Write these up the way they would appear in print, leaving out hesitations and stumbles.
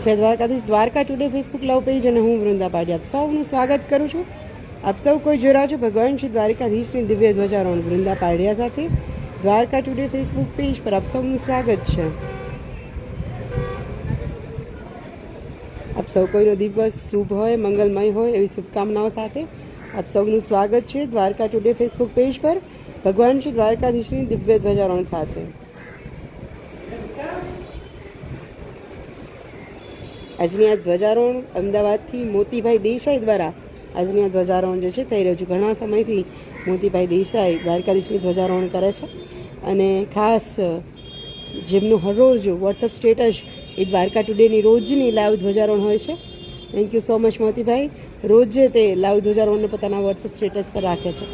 જય Dwarkadhish. Dwarka today Facebook લવ page અને હું વૃંદા પાડી આપ સૌનું સ્વાગત કરું છું. આપ સૌ કોઈ જોઈ રહ્યા છો ભગવાન શ્રી દ્વારકાધીશની દિવ્ય ધ્વજારોહણ વૃંદા પાડિયા સાથે. દ્વારકા ટુડે ફેસબુક પેજ પર આપ સૌનું સ્વાગત છે. આપ સૌ કોઈનો દિવસ શુભ હોય, મંગલમય હોય એવી શુભકામનાઓ સાથે આપ સૌનું સ્વાગત છે દ્વારકા ટુડે ફેસબુક પેજ પર ભગવાન શ્રી દ્વારકાધીશની દિવ્ય ધ્વજારોહણ સાથે. આજની આ ધ્વજારોહણ અમદાવાદથી મોતીભાઈ દેસાઈ દ્વારા આજની આ ધ્વજારોહણ જે છે થઈ રહ્યું છે. ઘણા સમયથી મોતીભાઈ દેસાઈ દ્વારકાધીશની ધ્વજારોહણ કરે છે અને ખાસ જેમનું હરરોજ વોટ્સઅપ સ્ટેટસ એ દ્વારકા ટુડેની રોજની લાઈવ ધ્વજારોહણ હોય છે. Thank you so much Motibhai. રોજે તે લાઈવ ધ્વજારોહણને પોતાના વોટ્સઅપ સ્ટેટસ પર રાખે છે.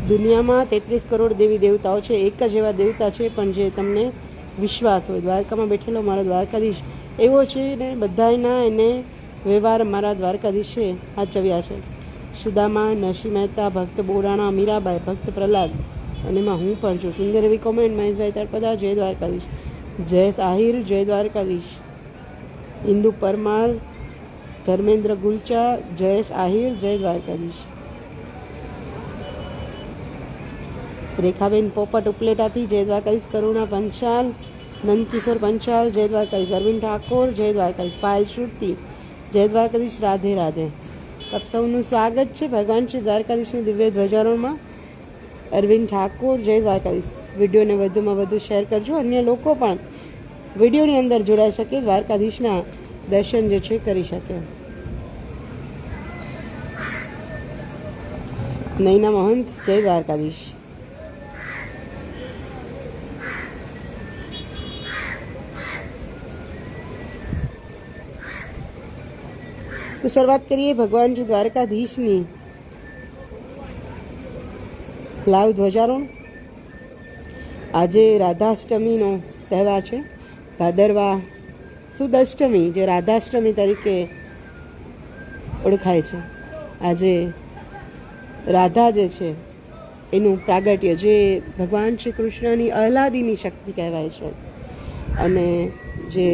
દુનિયામાં 33 કરોડ દેવી દેવતાઓ છે, એક જ એવા દેવતા છે પણ જે તમને વિશ્વાસ હોય. દ્વારકામાં બેઠેલો મારો દ્વારકાધીશ એવો છે ને બધાના એને વ્યવહાર મારા દ્વારકાધીશે સાચવ્યા છે. સુદામા, નરસિંહ મહેતા, ભક્ત બોરાણા, મીરાબાઈ, ભક્ત પ્રહલાદ અને એમાં હું પણ છું. સુંદર એવી કોમેન્ટ મહેશભાઈ તળપદા, જય દ્વારકાધીશ. જયેશ આહિર, જય દ્વારકાધીશ. ઇન્દુ પરમાર, ધર્મેન્દ્ર ગુલચા, જયેશ આહિર, જય દ્વારકાધીશ. રેખાબેન પોપટ ઉપલેટાથી જય દ્વારકાધીશ. કરુણા પંચાલ, નંદકિશોર પંચાલ, જય દ્વારકાધીશ. અરવિંદ ઠાકોર, જય દ્વારકાધીશ. પાયલ શ્રુતિ, જય દ્વારકાધીશ. રાધે રાધે. આપ સૌનું સ્વાગત છે ભગવાન શ્રી દ્વારકાધીશની દિવ્ય ધ્વજારોહણમાં. અરવિંદ ઠાકોર, જય દ્વારકાધીશ. વિડીયોને વધુમાં વધુ શેર કરજો, અન્ય લોકો પણ વિડીયોની અંદર જોડાઈ શકે, દ્વારકાધીશના દર્શન જે છે કરી શકે. નૈના મહંત, જય દ્વારકાધીશ. તો શરૂઆત કરીએ ભગવાન શ્રી દ્વારકાધીશની લાઈવ ધ્વજારોહણ. આજે રાધાષ્ટમીનો તહેવાર છે. ભાદરવા સુદ અષ્ટમી જે રાધાષ્ટમી તરીકે ઓળખાય છે. આજે રાધા જે છે એનું પ્રાગટ્ય જે ભગવાન શ્રી કૃષ્ણની આહલાદીની શક્તિ કહેવાય છે અને જે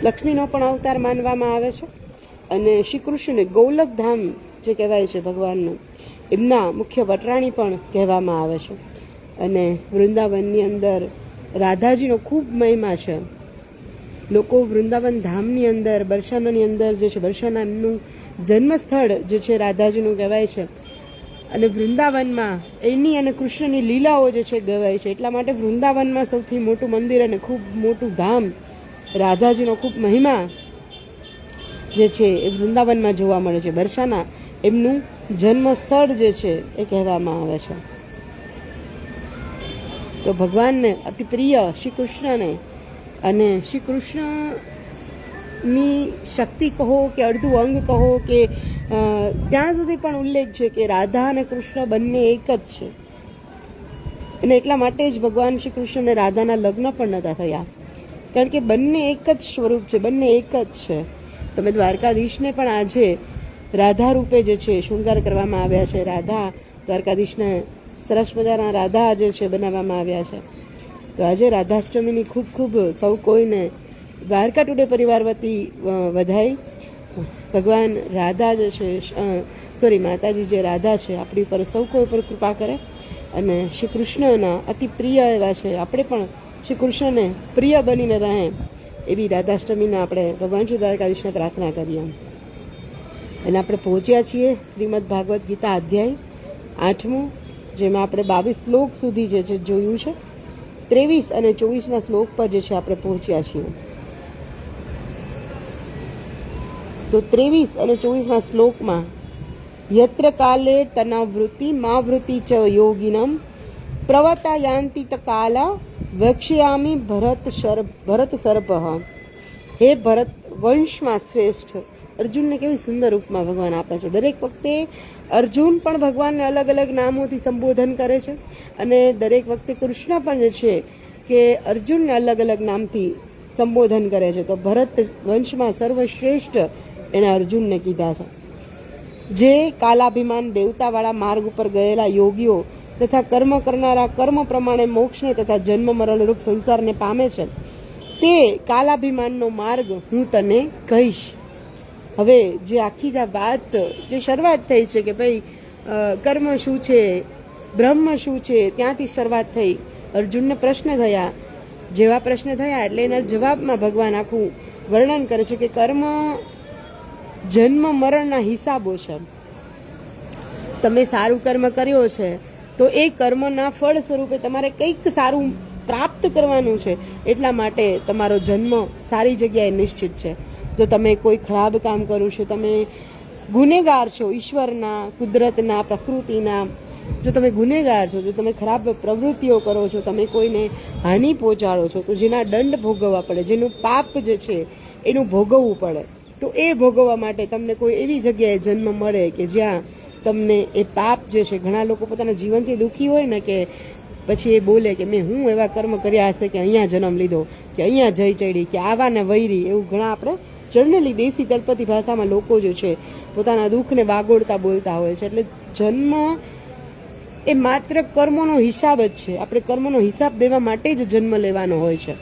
લક્ષ્મીનો પણ અવતાર માનવામાં આવે છે અને શ્રી કૃષ્ણને ગોલક ધામ જે કહેવાય છે ભગવાનનું એમના મુખ્ય વટરાણી પણ કહેવામાં આવે છે. અને વૃંદાવનની અંદર રાધાજીનો ખૂબ મહિમા છે. લોકો વૃંદાવન ધામની અંદર બરસાનાની અંદર જે છે, બરસાના એમનું જન્મસ્થળ જે છે રાધાજીનું કહેવાય છે અને વૃંદાવનમાં એની અને કૃષ્ણની લીલાઓ જે છે ગવાય છે. એટલા માટે વૃંદાવનમાં સૌથી મોટું મંદિર અને ખૂબ મોટું ધામ રાધાજીનો ખૂબ મહિમા જે છે એ વૃંદાવનમાં જોવા મળે છે. બરસાના એમનું જન્મસ્થળ જે છે એ કહેવામાં આવે છે. તો ભગવાનને અતિ પ્રિય શ્રી કૃષ્ણને અને શ્રી કૃષ્ણની શક્તિ કહો કે અડધું અંગ કહો કે ત્યાં સુધી પણ ઉલ્લેખ છે કે રાધા અને કૃષ્ણ બંને એક જ છે અને એટલા માટે જ ભગવાન શ્રી કૃષ્ણ અને રાધાના લગ્ન પણ નહોતા થયા, કારણ કે બંને એક જ સ્વરૂપ છે, બંને એક જ છે. તમે દ્વારકાધીશને પણ આજે રાધા રૂપે જે છે શૃંગાર કરવામાં આવ્યા છે. રાધા દ્વારકાધીશને સરસ મજાના રાધા જે છે બનાવવામાં આવ્યા છે. તો આજે રાધાષ્ટમીની ખૂબ ખૂબ સૌ કોઈને દ્વારકા ટુડે પરિવાર વતી વધાઈ. ભગવાન રાધા જે છે માતાજી જે રાધા છે આપણી પર સૌ કોઈ પર કૃપા કરે અને શ્રી કૃષ્ણના અતિ પ્રિય એવા છે. આપણે પણ શ્રી કૃષ્ણને પ્રિય બનીને રહે એવી રાધાષ્ટમીને આપણે ભગવાન શ્રી દ્વારકાધીશને પ્રાર્થના કરીએ. અને આપણે પહોંચ્યા છીએ શ્રીમદ ભાગવત ગીતા અધ્યાય 8, જેમાં આપણે 22 શ્લોક સુધી જે છે જોયું છે. 23 અને 24ના શ્લોક પર જે છે આપણે પહોંચ્યા છીએ. તો 23 અને 24ના શ્લોકમાં યત્ર કાલે તનાવૃત્તિ માવૃત્તિ ચ યોગિનમ પ્રવતા યાંતિ કાલા વક્ષ્યામી ભરત સર્પ. હે ભરત વંશમાં શ્રેષ્ઠ. અર્જુનને કેવી સુંદર ઉપમા ભગવાન આપે છે. દરેક વખતે અર્જુન પણ ભગવાનને અલગ અલગ નામોથી સંબોધન કરે છે અને દરેક વખતે કૃષ્ણ પણ જે છે કે અર્જુનને અલગ અલગ નામથી સંબોધન કરે છે. તો ભરત વંશમાં સર્વશ્રેષ્ઠ એણે અર્જુનને કીધા છે. જે કાલાભિમાન દેવતાવાળા માર્ગ ઉપર ગયેલા યોગીઓ તથા કર્મ કરનારા કર્મ પ્રમાણે મોક્ષને તથા જન્મ મરણ રૂપ સંસારને પામે છે, તે કાલાભિમાનનો માર્ગ હું તને કહીશ. હવે જે આખી જ આ વાત જે શરૂઆત થઈ છે કે ભાઈ કર્મ શું છે, બ્રહ્મ શું છે, ત્યાંથી શરૂઆત થઈ. અર્જુનને પ્રશ્ન થયા, જેવા પ્રશ્ન થયા એટલે એના જવાબમાં ભગવાન આખું વર્ણન કરે છે કે કર્મ જન્મ મરણના હિસાબો છે. તમે સારું કર્મ કર્યો છે તો એ કર્મના ફળ સ્વરૂપે તમારે કંઈક સારું પ્રાપ્ત કરવાનું છે, એટલા માટે તમારો જન્મ સારી જગ્યાએ નિશ્ચિત છે. જો તમે કોઈ ખરાબ કામ કર્યું છે, તમે ગુનેગાર છો, ઈશ્વરના, કુદરતના, પ્રકૃતિના, જો તમે ગુનેગાર છો, જો તમે ખરાબ પ્રવૃત્તિઓ કરો છો, તમે કોઈને હાનિ પહોંચાડો છો, તો જેના દંડ ભોગવવા પડે, જેનું પાપ જે છે એનું ભોગવવું પડે. તો એ ભોગવવા માટે તમને કોઈ એવી જગ્યાએ જન્મ મળે કે જ્યાં તમને એ પાપ જે છે, ઘણા લોકો પોતાના જીવનથી દુઃખી હોય ને કે પછી એ બોલે કે મેં હું એવા કર્મ કર્યા હશે કે અહીંયા જન્મ લીધો, કે અહીંયા જઈ ચડી, કે આવા ને વૈરી, એવું ઘણા આપણે જનરલી દેશી તળપતી ભાષામાં લોકો જે છે પોતાના દુઃખને વાગોળતા બોલતા હોય છે. એટલે જન્મ એ માત્ર કર્મોનો હિસાબ જ છે. આપણે કર્મનો હિસાબ દેવા માટે જ જન્મ લેવાનો હોય છે.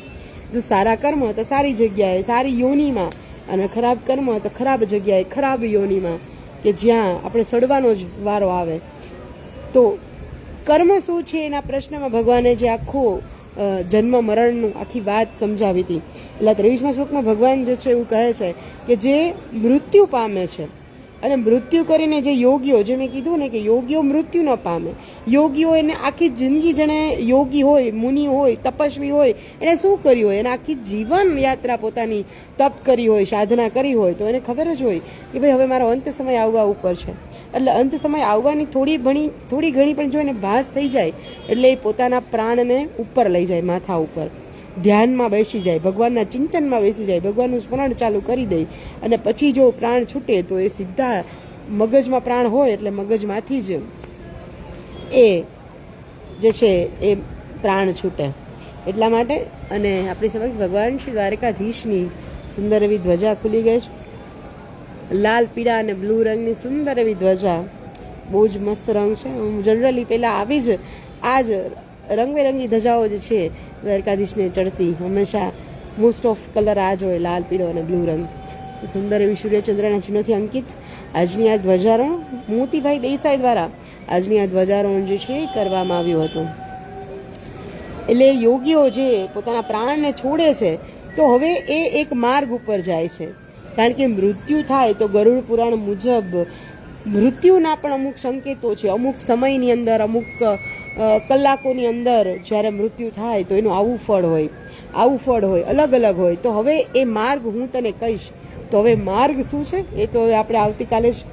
જો સારા કર્મ તો સારી જગ્યાએ, સારી યોનિમાં, અને ખરાબ કર્મ તો ખરાબ જગ્યાએ, ખરાબ યોનિમાં, કે જ્યાં આપણે સડવાનો જ વારો આવે. તો કર્મ શું છે એના પ્રશ્નમાં ભગવાને જે આખો જન્મ મરણનું આખી વાત સમજાવી હતી. એટલે 23મા શ્લોકમાં ભગવાન જે છે એવું કહે છે કે જે મૃત્યુ પામે છે અને મૃત્યુ કરીને જે યોગીઓ, જે મેં કીધું ને કે યોગીઓ મૃત્યુ ન પામે, યોગીઓ એને આખી જિંદગી, જેને યોગી હોય, મુનિ હોય, તપસ્વી હોય, એને શું કર્યું હોય, એને આખી જીવન યાત્રા પોતાની તપ કરી હોય, સાધના કરી હોય, તો એને ખબર જ હોય કે ભાઈ હવે મારો અંત સમય આવવા ઉપર છે. એટલે અંત સમય આવવાની થોડી ઘણી પણ જો એને ભાસ થઈ જાય એટલે એ પોતાના પ્રાણને ઉપર લઈ જાય, માથા ઉપર ધ્યાનમાં બેસી જાય, ભગવાનના ચિંતનમાં બેસી જાય, ભગવાનનું સ્મરણ ચાલુ કરી દે, અને પછી જો પ્રાણ છૂટે તો એ સીધા મગજમાં પ્રાણ હોય એટલે મગજમાંથી જ એ જે છે એ પ્રાણ છૂટે. એટલા માટે અને આપણી સમક્ષ ભગવાન શ્રી દ્વારકાધીશની સુંદર એવી ધ્વજા ખુલી ગઈ છે. લાલ, પીળા અને બ્લુ રંગની સુંદર એવી ધ્વજા, બહુ જ મસ્ત રંગ છે. હું જનરલી પહેલાં આવી જ આ જ રંગબેરંગી ધજાઓ જે છે દ્વારકાધીશને ચડતી, હંમેશા મોસ્ટ ઓફ કલર આ જ હોય, લાલ, પીળો અને બ્લુ રંગ. સુંદર એવી સૂર્યચંદ્રના ચિહ્નોથી અંકિત આજની આ ધ્વજારોહણ મોતીભાઈ દેસાઈ દ્વારા આજની આ ધ્વજારોહણ જે છે કરવામાં આવ્યું હતું. એટલે યોગીઓ જે પોતાના પ્રાણને છોડે છે તો હવે એ એક માર્ગ ઉપર જાય છે. કારણ કે મૃત્યુ થાય તો ગરુડ પુરાણ મુજબ મૃત્યુના પણ અમુક સંકેતો છે. અમુક સમયની અંદર, અમુક કલાકોની અંદર જ્યારે મૃત્યુ થાય તો એનું આવું ફળ હોય, આવું ફળ હોય, અલગ અલગ હોય. તો હવે એ માર્ગ હું તને કહીશ. તો હવે માર્ગ શું છે એ તો હવે આપણે આવતીકાલે જ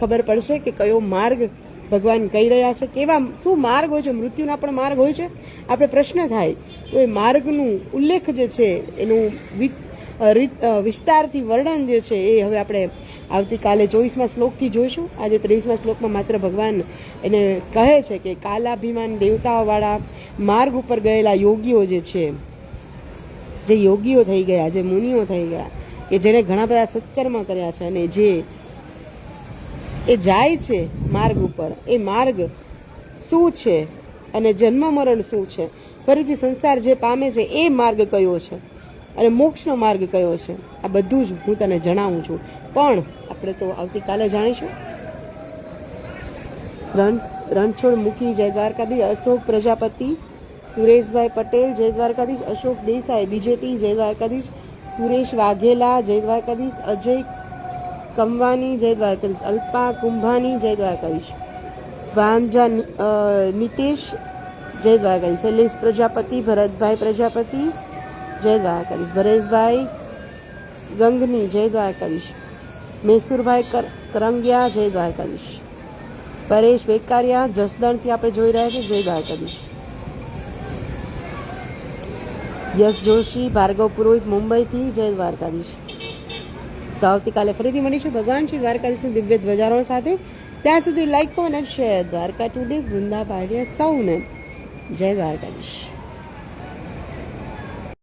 ખબર પડશે કે કયો માર્ગ ભગવાન કહી રહ્યા છે, કેવા શું માર્ગ હોય છે. મૃત્યુના પણ માર્ગ હોય છે. આપણે પ્રશ્ન થાય તો એ માર્ગનું ઉલ્લેખ જે છે એનું વિસ્તારથી વર્ણન જે છે એ હવે આપણે આવતીકાલે 24મા શ્લોકથી જોઈશું. આજે 23મા શ્લોકમાં માત્ર ભગવાન એને કહે છે કે કાલાભિમાન દેવતાઓવાળા માર્ગ ઉપર ગયેલા યોગીઓ જે છે, જે યોગીઓ થઈ ગયા, જે મુનિઓ થઈ ગયા, કે જેણે ઘણા બધા સત્કર્મ કર્યા છે અને જે એ જાય છે માર્ગ ઉપર, એ માર્ગ શું છે અને જન્મ મરણ શું છે, ફરીથી સંસાર જે પામે છે એ માર્ગ કયો છે અને મોક્ષનો માર્ગ કયો છે, આ બધું જ હું તને જણાવું છું. પણ આપણે તો આવતીકાલે જાણીશું. રણછોડ મુખી જય દ્વારકાધીશ, અશોક પ્રજાપતિ, સુરેશભાઈ પટેલ જય દ્વારકાધીશ, અશોક દેસાઈ બીજેપી જય દ્વારકાધીશ, સુરેશ વાઘેલા જય દ્વારકાધીશ, અજય કમવાની જય દ્વારકાધીશ, અલ્પા કુંભાની જય દ્વારકાધીશ, વાંજા નિતેશ જય દ્વારકાધીશ, શૈલેષ પ્રજાપતિ, ભરતભાઈ પ્રજાપતિ જય દ્વારકાધીશ, પરેશભાઈ ગંગની જય દ્વારકાધીશ, મેસુરભાઈ કરંગિયા જય દ્વારકાધીશ, પરેશ વેકારિયા જસદણથી આપણે જોઈ રહ્યા છીએ જય દ્વારકાધીશ, યશ જોશી ભાર્ગવ પુરોહિત મુંબઈથી જય દ્વારકાધીશ. તો આવતીકાલે ફરીથી મળીશું ભગવાન શ્રી દ્વારકાધીશની દિવ્ય ધ્વજારોહણ સાથે. ત્યાં સુધી like, comment, share. Dwarka today Vrinda પાડ્યા સૌને જય દ્વારકાધીશ.